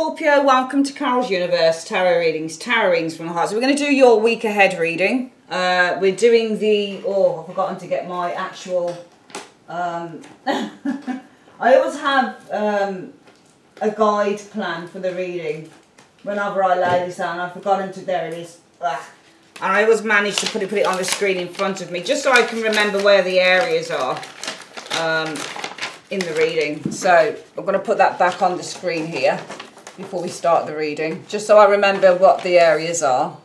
Scorpio, welcome to Carol's Universe, Tarot Readings, Tarot Readings from the Heart. So we're going to do your week ahead reading. We're doing the, I've forgotten to get my actual, I always have a guide plan for the reading whenever I lay this down. I've forgotten to, there it is. And I always manage to put it on the screen in front of me, just so I can remember where the areas are in the reading. So I'm going to put that back on the screen here before we start the reading, just so I remember what the areas are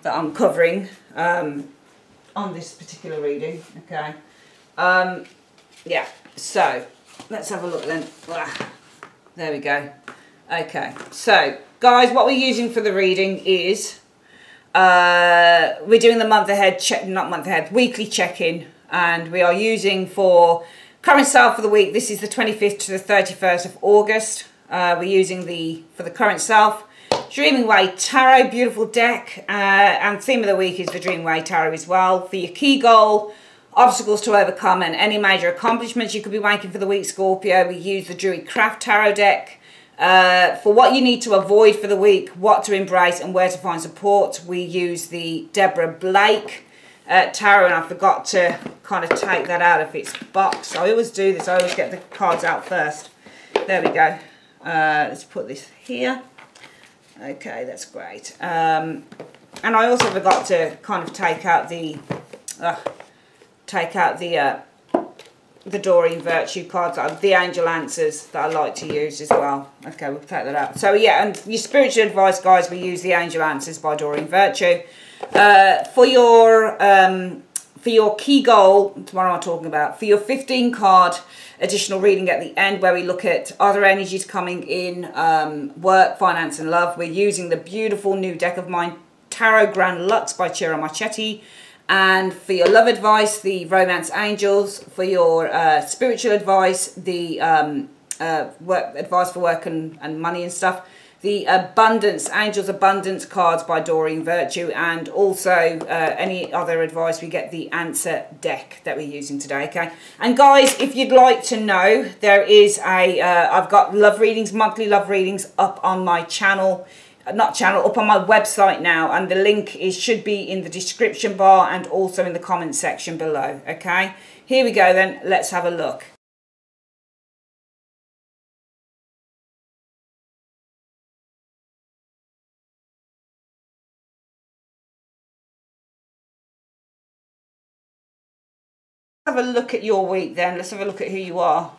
that I'm covering on this particular reading. Okay. Yeah, so let's have a look then. There we go. Okay, so guys, what we're using for the reading is we're doing the month ahead weekly check-in, and we are using for current self for the week. This is the 25th to the 31st of August. We're using for the current self, Dreaming Way Tarot, beautiful deck, and theme of the week is the Dreaming Way Tarot as well. For your key goal, obstacles to overcome, and any major accomplishments you could be making for the week, Scorpio, we use the Druid Craft Tarot deck. For what you need to avoid for the week, what to embrace and where to find support, we use the Deborah Blake tarot, and I forgot to kind of take that out of its box. I always do this, I always get the cards out first. There we go. Let's put this here. Okay, that's great. And I also forgot to kind of take out the Doreen Virtue cards, the Angel Answers that I like to use as well. Okay, we'll take that out. So yeah, and your spiritual advice, guys, we use the Angel Answers by Doreen Virtue. For your key goal, what am I talking about? For your 15 card additional reading at the end, where we look at other energies coming in, work, finance and love, we're using the beautiful new deck of mine, Tarot Grand Lux by Ciro Marchetti. And for your love advice, the Romance Angels. For your spiritual advice, the advice for work and money and stuff, the Abundance, Angels Abundance cards by Doreen Virtue. And also any other advice, we get the Answer deck that we're using today, okay? And guys, if you'd like to know, there is I've got love readings, monthly love readings up on my channel. Up on my website now, and the link should be in the description bar and also in the comment section below. Okay, here we go then, let's have a look. Have a look at your week then. Let's have a look at who you are.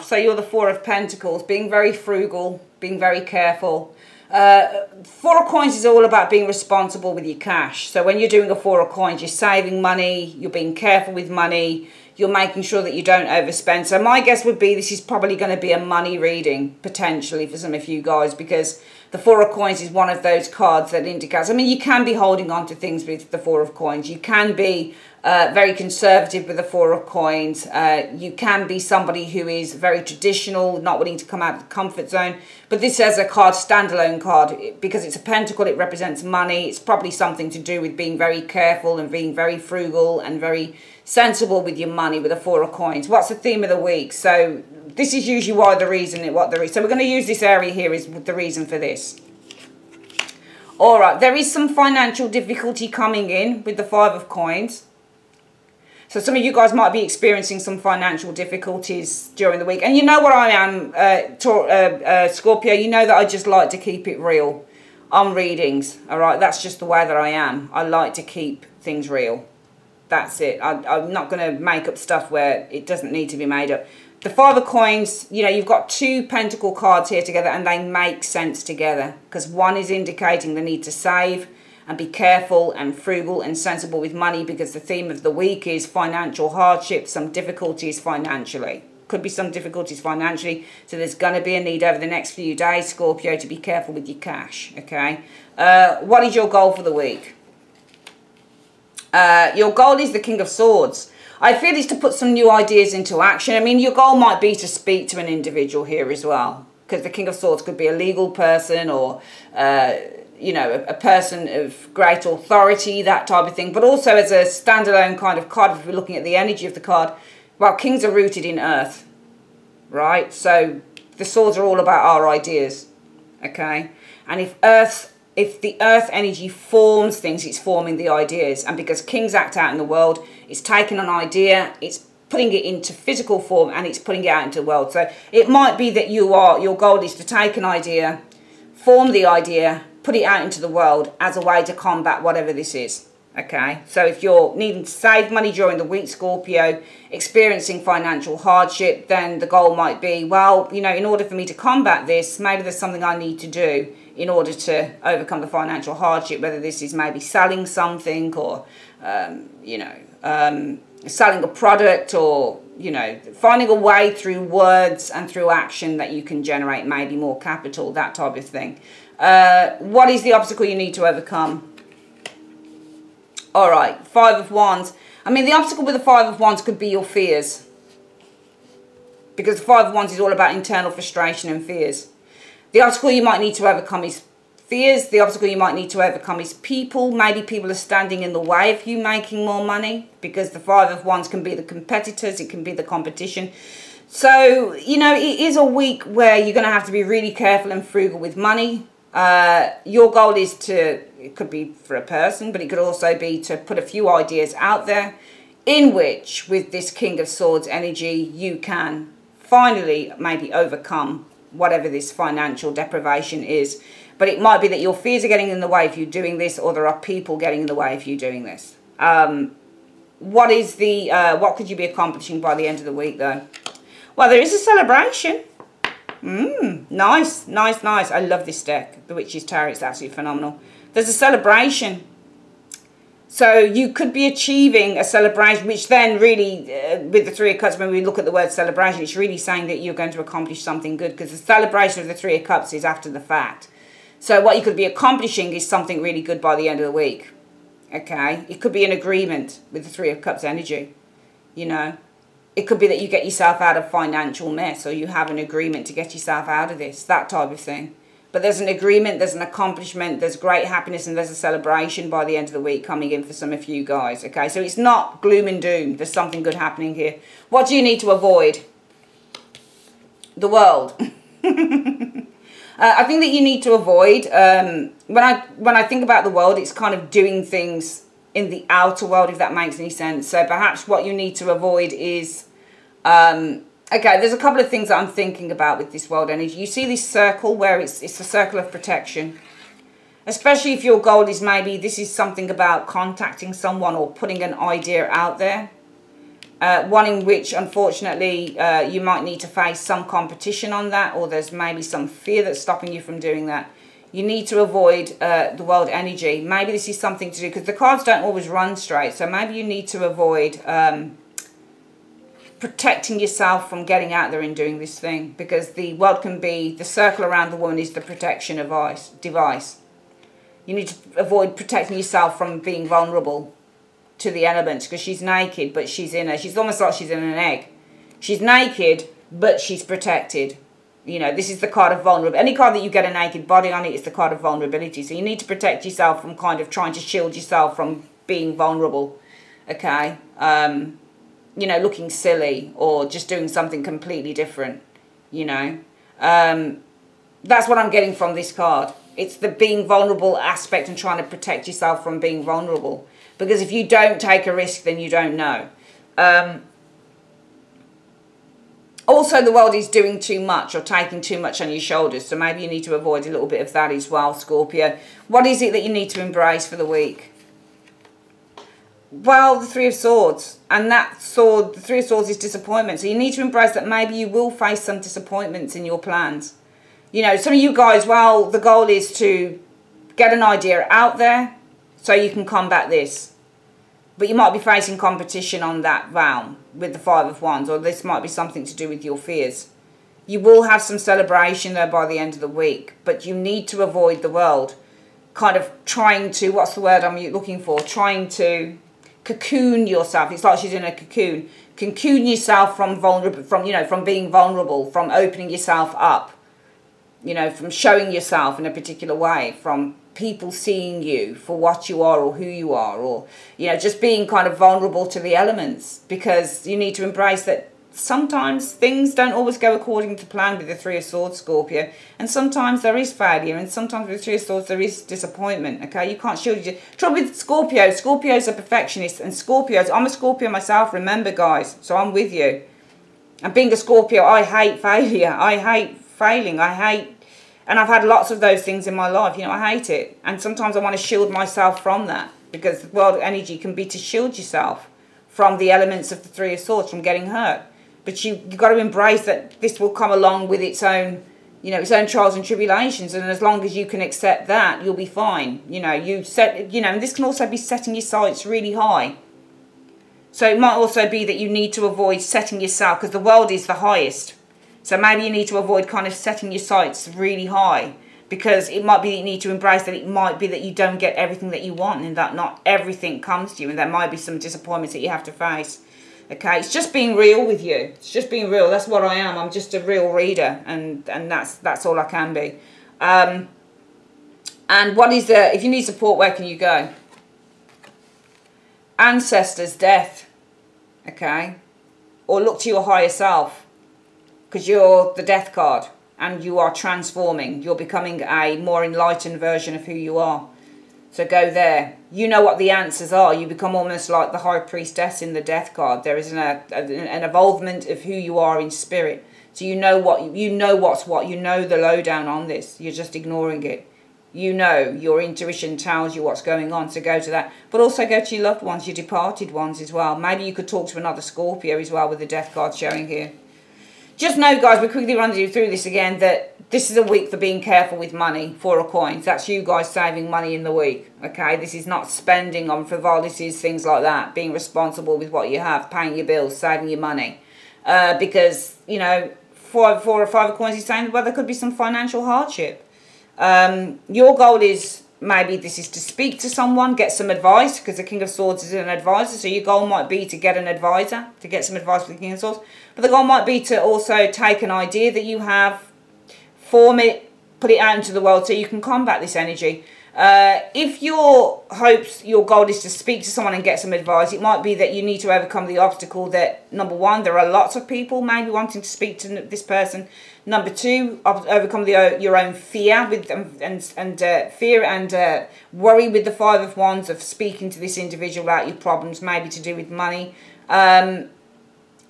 So you're the Four of Pentacles, being very frugal, being very careful. Four of Coins is all about being responsible with your cash. So when you're doing a Four of Coins, you're saving money, you're being careful with money, you're making sure that you don't overspend. So my guess would be this is probably going to be a money reading, potentially, for some of you guys, because the Four of Coins is one of those cards that indicates, I mean, you can be holding on to things with the Four of Coins. You can be very conservative with the Four of Coins. You can be somebody who is very traditional, not willing to come out of the comfort zone. But this as a card, standalone card, because it's a pentacle, it represents money. It's probably something to do with being very careful and being very frugal and very sensible with your money with the Four of Coins. What's the theme of the week? So this is usually so we're going to use this area here is the reason for this. All right, there is some financial difficulty coming in with the Five of Coins. So some of you guys might be experiencing some financial difficulties during the week. And you know what I am, Scorpio, you know that I just like to keep it real on readings. All right, that's just the way that I am. I like to keep things real. That's it. I'm not going to make up stuff where it doesn't need to be made up. The Five of Coins, you know, you've got two pentacle cards here together, and they make sense together, because one is indicating the need to save and be careful and frugal and sensible with money, because the theme of the week is financial hardship, some difficulties financially. Could be some difficulties financially, so there's going to be a need over the next few days, Scorpio, to be careful with your cash, okay? What is your goal for the week? Your goal is the King of Swords. I feel it's to put some new ideas into action. I mean, your goal might be to speak to an individual here as well, because the King of Swords could be a legal person or you know, a person of great authority, that type of thing. But also as a standalone kind of card, if we're looking at the energy of the card, well, kings are rooted in earth, right? So the swords are all about our ideas. okay? And if the earth energy forms things, it's forming the ideas. And because kings act out in the world, it's taking an idea, it's putting it into physical form, and it's putting it out into the world. So it might be that your goal is to take an idea, form the idea, put it out into the world as a way to combat whatever this is. Okay, so if you're needing to save money during the week, Scorpio, experiencing financial hardship, then the goal might be, well, you know, in order for me to combat this, maybe there's something I need to do in order to overcome the financial hardship, whether this is maybe selling something or, you know, selling a product, or, you know, finding a way through words and through action that you can generate maybe more capital, that type of thing. What is the obstacle you need to overcome? All right, Five of Wands. I mean, the obstacle with the Five of Wands could be your fears. Because the Five of Wands is all about internal frustration and fears. The obstacle you might need to overcome is fears. The obstacle you might need to overcome is people. Maybe people are standing in the way of you making more money. Because the Five of Wands can be the competitors. It can be the competition. So, you know, it is a week where you're going to have to be really careful and frugal with money. Your goal is to, it could be for a person, but it could also be to put a few ideas out there in which, with this King of Swords energy, you can finally maybe overcome whatever this financial deprivation is. But it might be that your fears are getting in the way of you doing this, or there are people getting in the way of you doing this. What could you be accomplishing by the end of the week, though? Well, there is a celebration. Nice, nice, nice. I love this deck. The Witch's Tarot is absolutely phenomenal. There's a celebration. So you could be achieving a celebration, which then really, with the Three of Cups, when we look at the word celebration, it's really saying that you're going to accomplish something good, because the celebration of the Three of Cups is after the fact. So what you could be accomplishing is something really good by the end of the week. Okay? It could be an agreement with the Three of Cups energy, you know. It could be that you get yourself out of financial mess, or you have an agreement to get yourself out of this, that type of thing. But there's an agreement, there's an accomplishment, there's great happiness, and there's a celebration by the end of the week coming in for some of you guys. Okay, so it's not gloom and doom. There's something good happening here. What do you need to avoid? The world. I think that you need to avoid, when I think about the world, it's kind of doing things in the outer world, if that makes any sense. So perhaps what you need to avoid is, okay, there's a couple of things that I'm thinking about with this world energy. You see this circle where it's a circle of protection. Especially if your goal is maybe this is something about contacting someone or putting an idea out there. One in which, unfortunately, you might need to face some competition on that, or there's maybe some fear that's stopping you from doing that. You need to avoid the world energy. Maybe this is something to do, because the cards don't always run straight. So maybe you need to avoid protecting yourself from getting out there and doing this thing. Because the world can be, the circle around the woman is the protection device. You need to avoid protecting yourself from being vulnerable to the elements, because she's naked, but she's almost like she's in an egg. She's naked, but she's protected. You know, this is the card of vulnerability. Any card that you get a naked body on it is the card of vulnerability. So you need to protect yourself from kind of trying to shield yourself from being vulnerable. Okay? You know, looking silly or just doing something completely different. You know? That's what I'm getting from this card. It's the being vulnerable aspect and trying to protect yourself from being vulnerable. Because if you don't take a risk, then you don't know. Also, the world is doing too much or taking too much on your shoulders. So maybe you need to avoid a little bit of that as well, Scorpio. What is it that you need to embrace for the week? Well, the Three of Swords. And that sword, the Three of Swords is disappointment. So you need to embrace that maybe you will face some disappointments in your plans. You know, some of you guys, well, the goal is to get an idea out there so you can combat this. But you might be facing competition on that realm with the Five of Wands, or this might be something to do with your fears. You will have some celebration though by the end of the week, but you need to avoid the world. Kind of trying to, what's the word I'm looking for? Trying to cocoon yourself. It's like she's in a cocoon. Cocoon yourself from being vulnerable, from opening yourself up. You know, from showing yourself in a particular way, from people seeing you for what you are or who you are, or, you know, just being kind of vulnerable to the elements, because you need to embrace that sometimes things don't always go according to plan with the Three of Swords, Scorpio. And sometimes there is failure. And sometimes with the Three of Swords there is disappointment. Okay, you can't shield you. Trouble with Scorpio. Scorpios are perfectionists. And Scorpios, I'm a Scorpio myself, remember guys. So I'm with you. And being a Scorpio, I hate failure. I hate failing. And I've had lots of those things in my life. You know, I hate it. And sometimes I want to shield myself from that. Because the world energy can be to shield yourself from the elements of the Three of Swords, from getting hurt. But you've got to embrace that this will come along with its own, you know, its own trials and tribulations. And as long as you can accept that, you'll be fine. You know, and this can also be setting your sights really high. So it might also be that you need to avoid setting yourself, because the world is the highest. So maybe you need to avoid kind of setting your sights really high, because it might be that you need to embrace that it might be that you don't get everything that you want, and that not everything comes to you, and there might be some disappointments that you have to face. Okay, it's just being real with you. It's just being real. That's what I am. I'm just a real reader, and that's all I can be. And what is the, if you need support, where can you go? Ancestors, death. Okay, or look to your higher self, because you're the death card, and you are transforming. You're becoming a more enlightened version of who you are. So go there. You know what the answers are. You become almost like the High Priestess in the Death card. There is an evolvement of who you are in spirit. So you know what's what. You know the lowdown on this. You're just ignoring it. You know, your intuition tells you what's going on. So go to that. But also go to your loved ones, your departed ones as well. Maybe you could talk to another Scorpio as well with the Death card showing here. Just know, guys, we're quickly running through this again, that this is a week for being careful with money. Four of Coins. That's you guys saving money in the week. Okay, this is not spending on frivolities, things like that. Being responsible with what you have, paying your bills, saving your money. Because, you know, four or five of Coins is saying, well, there could be some financial hardship. Your goal is, maybe this is to speak to someone, get some advice, because the King of Swords is an advisor. So your goal might be to get an advisor, to get some advice from the King of Swords. But the goal might be to also take an idea that you have, form it, put it out into the world so you can combat this energy. If your goal is to speak to someone and get some advice, it might be that you need to overcome the obstacle that, number one, there are lots of people maybe wanting to speak to this person. Number two, overcome your own fear fear and worry with the Five of Wands of speaking to this individual about your problems, maybe to do with money.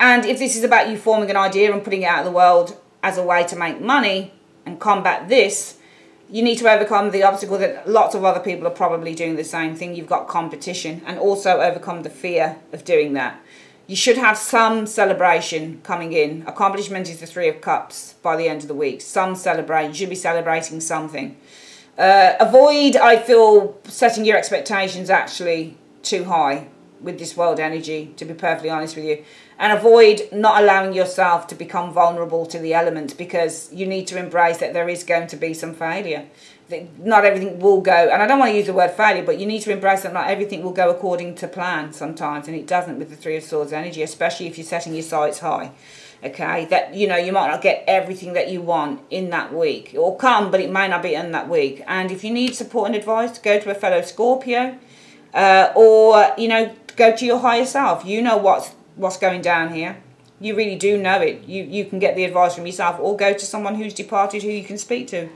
And if this is about you forming an idea and putting it out of the world as a way to make money and combat this, you need to overcome the obstacle that lots of other people are probably doing the same thing. You've got competition, and also overcome the fear of doing that. You should have some celebration coming in. Accomplishment is the Three of Cups by the end of the week. Some celebration. You should be celebrating something. Avoid, I feel, setting your expectations actually too high with this world energy, to be perfectly honest with you. And avoid not allowing yourself to become vulnerable to the elements, because you need to embrace that there is going to be some failure. That not everything will go, and I don't want to use the word failure, but you need to embrace that not everything will go according to plan sometimes, and it doesn't with the Three of Swords energy, especially if you're setting your sights high. Okay, that, you know, you might not get everything that you want in that week. It will come, but it may not be in that week. And if you need support and advice, go to a fellow Scorpio, or, you know, go to your higher self. You know what's going down here. You really do know it. You can get the advice from yourself, or go to someone who's departed who you can speak to,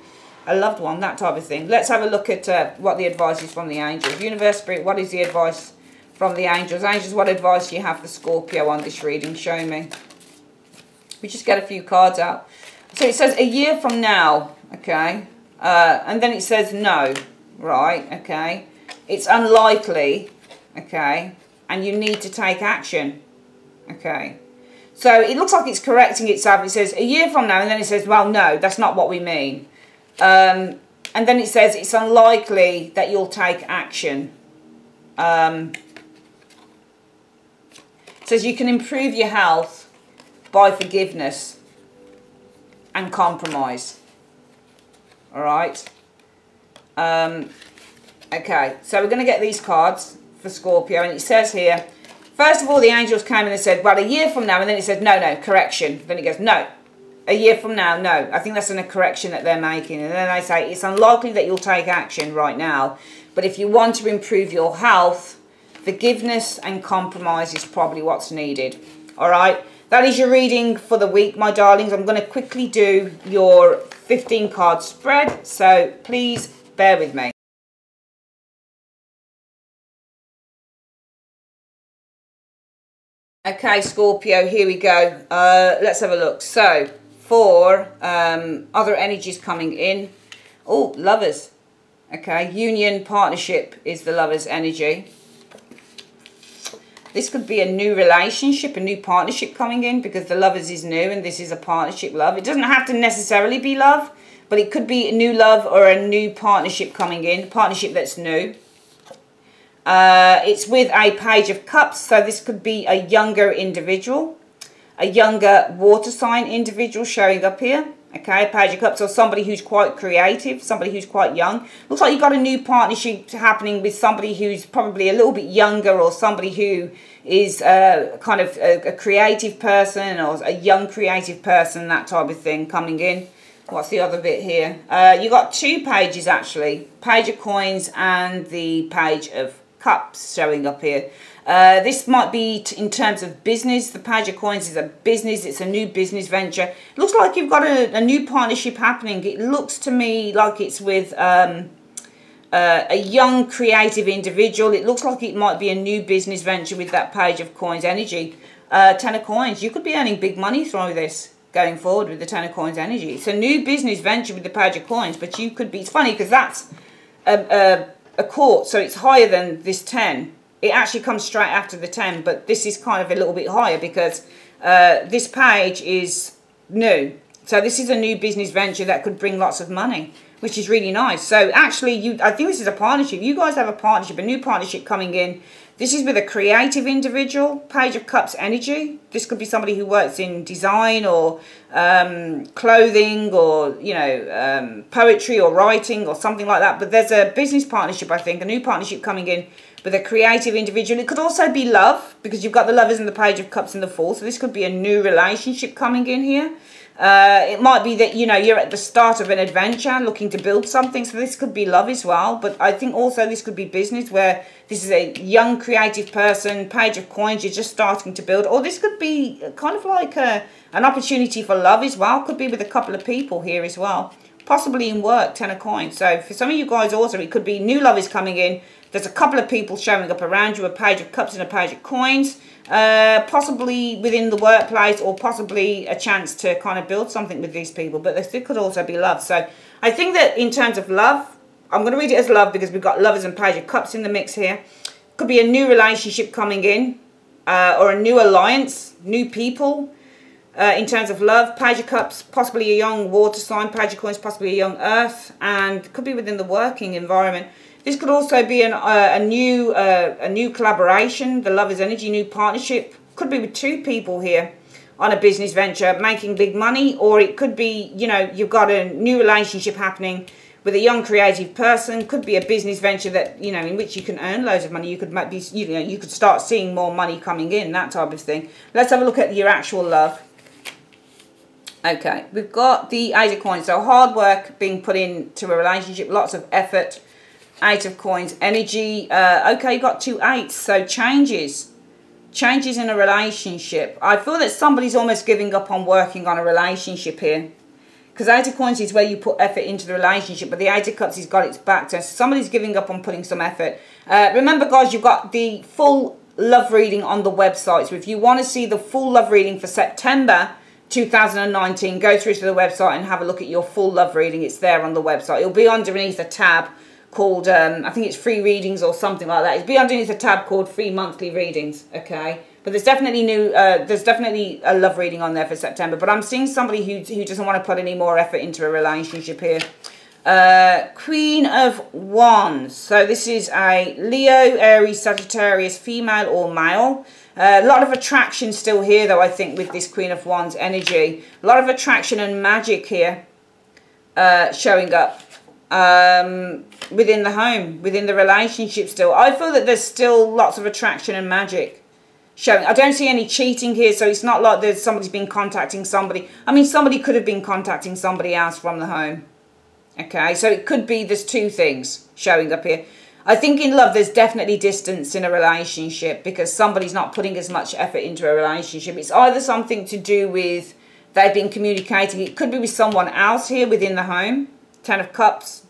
a loved one, that type of thing. Let's have a look at what the advice is from the angels. Universe, Spirit, what is the advice from the angels? Angels, what advice do you have for Scorpio on this reading? Show me. We just get a few cards out. So it says a year from now, okay, and then it says no, right, okay. It's unlikely, okay, and you need to take action, okay. So it looks like it's correcting itself. It says a year from now, and then it says, well, no, that's not what we mean. And then it says it's unlikely that you'll take action. It says you can improve your health by forgiveness and compromise. All right. Okay, so we're going to get these cards for Scorpio, and it says here, first of all, the angels came in and said, well, a year from now, and then it said, no, correction. Then it goes, no, a year from now, no. I think that's a correction that they're making. And then they say, it's unlikely that you'll take action right now, but if you want to improve your health, forgiveness and compromise is probably what's needed. All right, that is your reading for the week, my darlings. I'm going to quickly do your 15 card spread, so please bear with me. Okay, Scorpio, here we go. Let's have a look. So, for other energies coming in. Oh, lovers. Okay, union, partnership is the lovers energy. This could be a new relationship, a new partnership coming in, because the lovers is new and this is a partnership love. It doesn't have to necessarily be love, but it could be a new love or a new partnership coming in, partnership that's new. It's with a Page of Cups, so this could be a younger individual, a younger water sign individual showing up here. Okay, Page of Cups, or somebody who's quite creative, somebody who's quite young. Looks like you've got a new partnership happening with somebody who's probably a little bit younger, or somebody who is kind of a creative person, or a young creative person, that type of thing coming in. What's the other bit here? You got two pages actually, Page of Coins and the Page of Cups showing up here. This might be in terms of business. The Page of Coins is a business. It's a new business venture. It looks like you've got a new partnership happening. It looks to me like it's with a young creative individual. It looks like it might be a new business venture with that Page of Coins energy. Ten of Coins. You could be earning big money through this going forward with the Ten of Coins energy. It's a new business venture with the Page of Coins, but you could be... It's funny because that's a court, so it's higher than this 10. It actually comes straight after the 10, but this is kind of a little bit higher because this page is new. So this is a new business venture that could bring lots of money, which is really nice. So actually, I think this is a partnership. You guys have a partnership, a new partnership coming in. This is with a creative individual, Page of Cups energy. This could be somebody who works in design or clothing, or, you know, poetry or writing or something like that. But there's a business partnership, I think, a new partnership coming in with a creative individual. It could also be love, because you've got the lovers and the Page of Cups in the Fool. So this could be a new relationship coming in here. It might be that, you know, you're at the start of an adventure looking to build something. So this could be love as well. But I think also this could be business, where this is a young creative person, Page of Coins, you're just starting to build. Or this could be kind of like an opportunity for love as well. Could be with a couple of people here as well. Possibly in work, Ten of Coins. So for some of you guys also, it could be new love is coming in. There's a couple of people showing up around you, a Page of Cups and a Page of Coins. Possibly within the workplace, or possibly a chance to kind of build something with these people. But there could also be love. So I think that in terms of love, I'm going to read it as love because we've got lovers and Page of Cups in the mix here. Could be a new relationship coming in, or a new alliance, new people. In terms of love, Page of Cups, possibly a young water sign, Page of Coins, possibly a young earth, and could be within the working environment. This could also be a new collaboration, the lover's energy, new partnership. Could be with two people here on a business venture making big money, or it could be, you know, you've got a new relationship happening with a young creative person. Could be a business venture that, you know, in which you can earn loads of money. You could maybe, you know, you could start seeing more money coming in, that type of thing. Let's have a look at your actual love. Okay, we've got the Eight of Coins. So hard work being put into a relationship, lots of effort. Eight of Coins energy. Okay, you got two eights. So changes in a relationship. I feel that somebody's almost giving up on working on a relationship here. Because Eight of Coins is where you put effort into the relationship, but the Eight of Cups has got its back. So somebody's giving up on putting some effort. Remember, guys, you've got the full love reading on the website. So if you want to see the full love reading for September 2019, go through to the website and have a look at your full love reading. It's there on the website. It'll be underneath a tab called, I think it's free readings or something like that. It'll be underneath a tab called free monthly readings, okay? But there's definitely there's definitely a love reading on there for September. But I'm seeing somebody who doesn't want to put any more effort into a relationship here. Queen of Wands. So this is a Leo, Aries, Sagittarius, female or male. A lot of attraction still here, though, I think, with this Queen of Wands energy. A lot of attraction and magic here showing up within the home, within the relationship still. I feel that there's still lots of attraction and magic showing. I don't see any cheating here, so it's not like there's somebody's been contacting somebody. I mean, somebody could have been contacting somebody else from the home. Okay, so it could be there's two things showing up here. I think in love, there's definitely distance in a relationship because somebody's not putting as much effort into a relationship. It's either something to do with they've been communicating. It could be with someone else here within the home, 10 of Cups.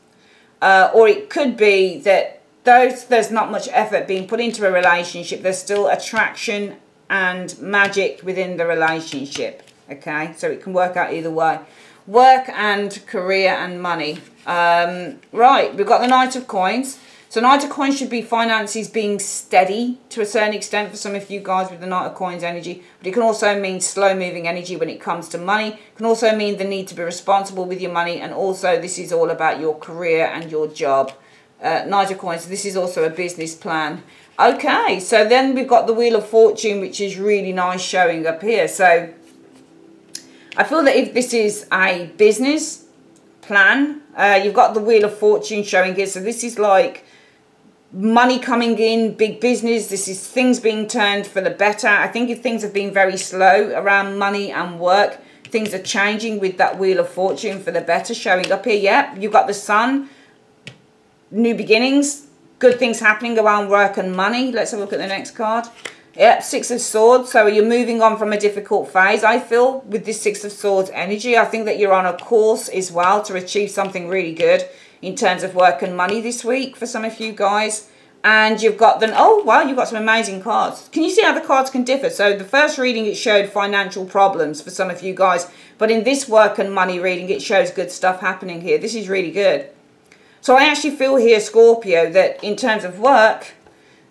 Or it could be that there's not much effort being put into a relationship. There's still attraction and magic within the relationship. Okay, so it can work out either way. Work and career and money. Right, we've got the Knight of Coins. So Knight of Coins should be finances being steady to a certain extent for some of you guys with the Knight of Coins energy. But it can also mean slow-moving energy when it comes to money. It can also mean the need to be responsible with your money. And also this is all about your career and your job. Knight of Coins, this is also a business plan. Okay, so then we've got the Wheel of Fortune, which is really nice showing up here. So I feel that if this is a business plan, you've got the Wheel of Fortune showing here. So this is like money coming in, big business. This is things being turned for the better. I think if things have been very slow around money and work, things are changing with that Wheel of Fortune for the better showing up here. Yep, you've got the Sun, new beginnings, good things happening around work and money. Let's have a look at the next card. Yep, Six of Swords. So you're moving on from a difficult phase, I feel, with this Six of Swords energy. I think that you're on a course as well to achieve something really good in terms of work and money this week for some of you guys. And you've got the, oh wow, you've got some amazing cards. Can you see how the cards can differ? So the first reading, it showed financial problems for some of you guys. But in this work and money reading, it shows good stuff happening here. This is really good. So I actually feel here, Scorpio, that in terms of work,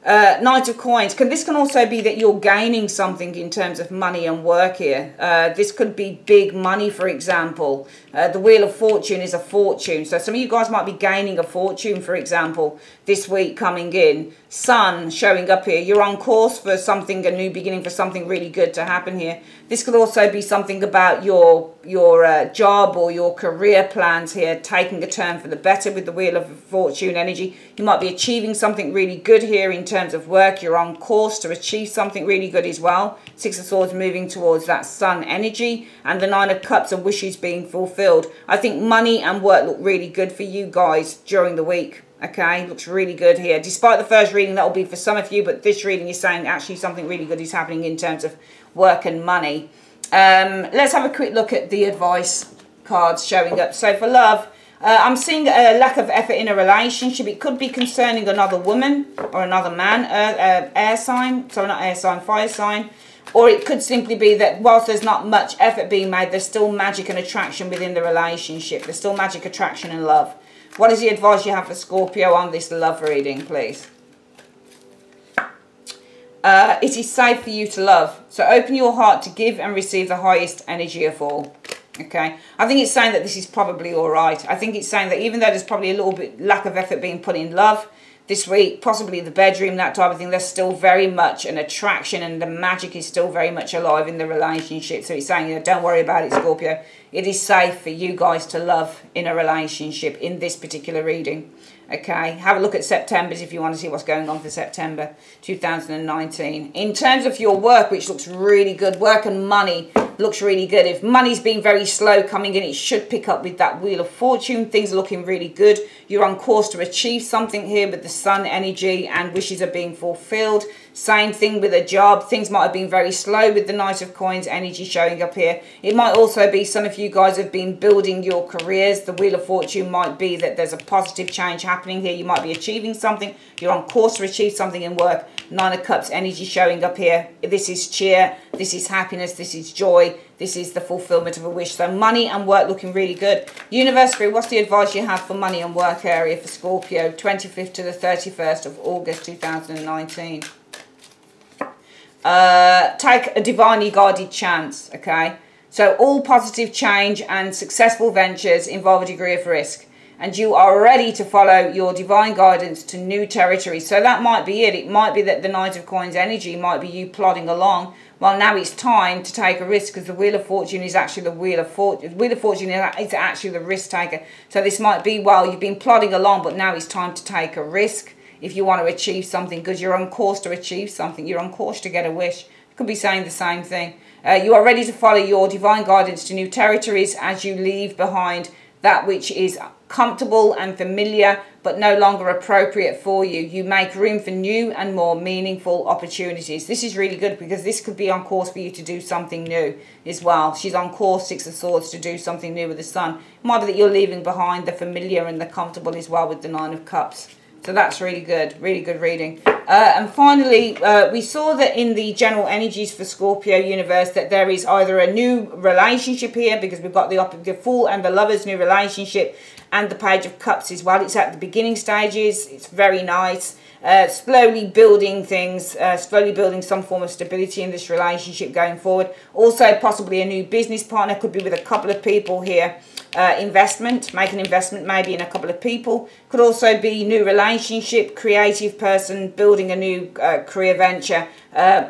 Knight of Coins, this can also be that you're gaining something in terms of money and work here. This could be big money, for example. The Wheel of Fortune is a fortune. So some of you guys might be gaining a fortune, for example, this week coming in. Sun showing up here. You're on course for something, a new beginning, for something really good to happen here. This could also be something about your job or your career plans here, taking a turn for the better with the Wheel of Fortune energy. You might be achieving something really good here in terms of work. You're on course to achieve something really good as well. Six of Swords moving towards that Sun energy, and the Nine of Cups and wishes being fulfilled. I think money and work look really good for you guys during the week. Okay, looks really good here. Despite the first reading, that will be for some of you, but this reading is saying actually something really good is happening in terms of work and money. Let's have a quick look at the advice cards showing up. So for love, I'm seeing a lack of effort in a relationship. It could be concerning another woman or another man, air sign, sorry, not air sign, fire sign. Or it could simply be that whilst there's not much effort being made, there's still magic and attraction within the relationship. There's still magic, attraction and love. What is the advice you have for Scorpio on this love reading, please? It is safe for you to love. So open your heart to give and receive the highest energy of all. Okay. I think it's saying that this is probably all right. I think it's saying that even though there's probably a little bit lack of effort being put in love this week, possibly the bedroom, that type of thing, there's still very much an attraction and the magic is still very much alive in the relationship. So it's saying, you know, don't worry about it, Scorpio. It is safe for you guys to love in a relationship in this particular reading. Okay, have a look at September's if you want to see what's going on for September 2019. In terms of your work, which looks really good, work and money looks really good. If money's been very slow coming in, it should pick up with that Wheel of Fortune. Things are looking really good. You're on course to achieve something here with the Sun energy and wishes are being fulfilled. Same thing with a job. Things might have been very slow with the Knight of Coins energy showing up here. It might also be some of you guys have been building your careers. The Wheel of Fortune might be that there's a positive change happening here. You might be achieving something. You're on course to achieve something in work. Nine of Cups energy showing up here. This is cheer. This is happiness. This is joy. This is the fulfillment of a wish. So money and work looking really good. Universe, what's the advice you have for money and work area for Scorpio, 25th to the 31st of August 2019? Take a divinely guided chance, okay? So all positive change and successful ventures involve a degree of risk. And you are ready to follow your divine guidance to new territory. So that might be it. It might be that the Knight of Coins energy might be you plodding along. Well, now it's time to take a risk because the Wheel of Fortune is actually the Wheel of Fortune. Wheel of Fortune is actually the risk taker. So this might be, well, you've been plodding along, but now it's time to take a risk if you want to achieve something because you're on course to achieve something. You're on course to get a wish. You could be saying the same thing. You are ready to follow your divine guidance to new territories as you leave behind that which is comfortable and familiar but no longer appropriate for you. You make room for new and more meaningful opportunities. This is really good because this could be on course for you to do something new as well. She's on course, Six of Swords, to do something new with the Sun. It might be that you're leaving behind the familiar and the comfortable as well with the Nine of Cups. So that's really good reading. And finally, we saw that in the general energies for Scorpio universe that there is either a new relationship here, because we've got the Fool and the Lover's new relationship, and the Page of Cups as well. It's at the beginning stages. It's very nice. Slowly building things, slowly building some form of stability in this relationship going forward. Also, possibly a new business partner, could be with a couple of people here. Make an investment maybe in a couple of people. Could also be new relationship, creative person, building a new career venture,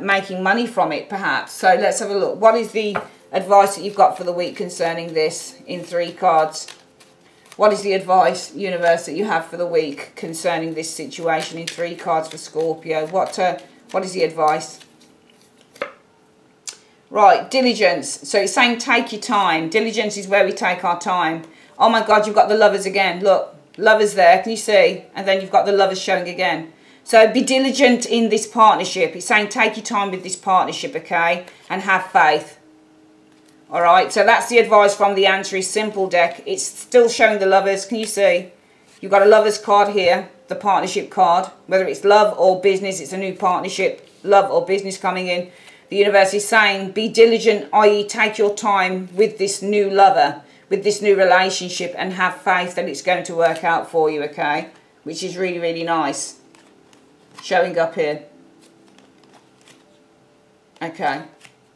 making money from it perhaps. So let's have a look. What is the advice that you've got for the week concerning this in 3 cards? What is the advice, universe, that you have for the week concerning this situation in 3 cards for Scorpio? What is the advice? Right, diligence. So it's saying take your time. Diligence is where we take our time. Oh my God, you've got the Lovers again. Look, Lovers there, can you see? And then you've got the Lovers showing again. So be diligent in this partnership. It's saying take your time with this partnership, okay? And have faith. All right, so that's the advice from the Answer is Simple deck. It's still showing the Lovers. Can you see? You've got a Lovers card here, the partnership card. Whether it's love or business, it's a new partnership, love or business coming in. The universe is saying be diligent, i.e. take your time with this new lover, with this new relationship, and have faith that it's going to work out for you, okay? Which is really, really nice. Showing up here. Okay.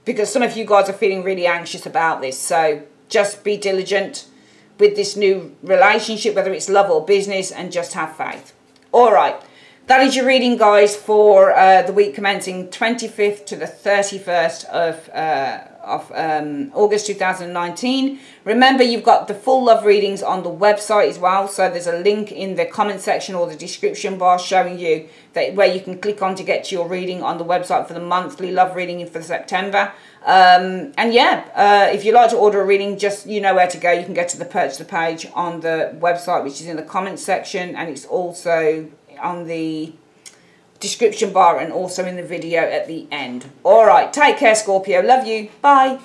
Because some of you guys are feeling really anxious about this. So just be diligent with this new relationship, whether it's love or business, and just have faith. All right. That is your reading, guys, for the week commencing 25th to the 31st of August 2019. Remember, you've got the full love readings on the website as well. So there's a link in the comment section or the description bar showing you that where you can click on to get to your reading on the website for the monthly love reading for September. And yeah, if you'd like to order a reading, just you know where to go. You can go to the purchase page on the website, which is in the comment section, and it's also on the description bar and also in the video at the end. All right, take care, Scorpio. Love you. Bye.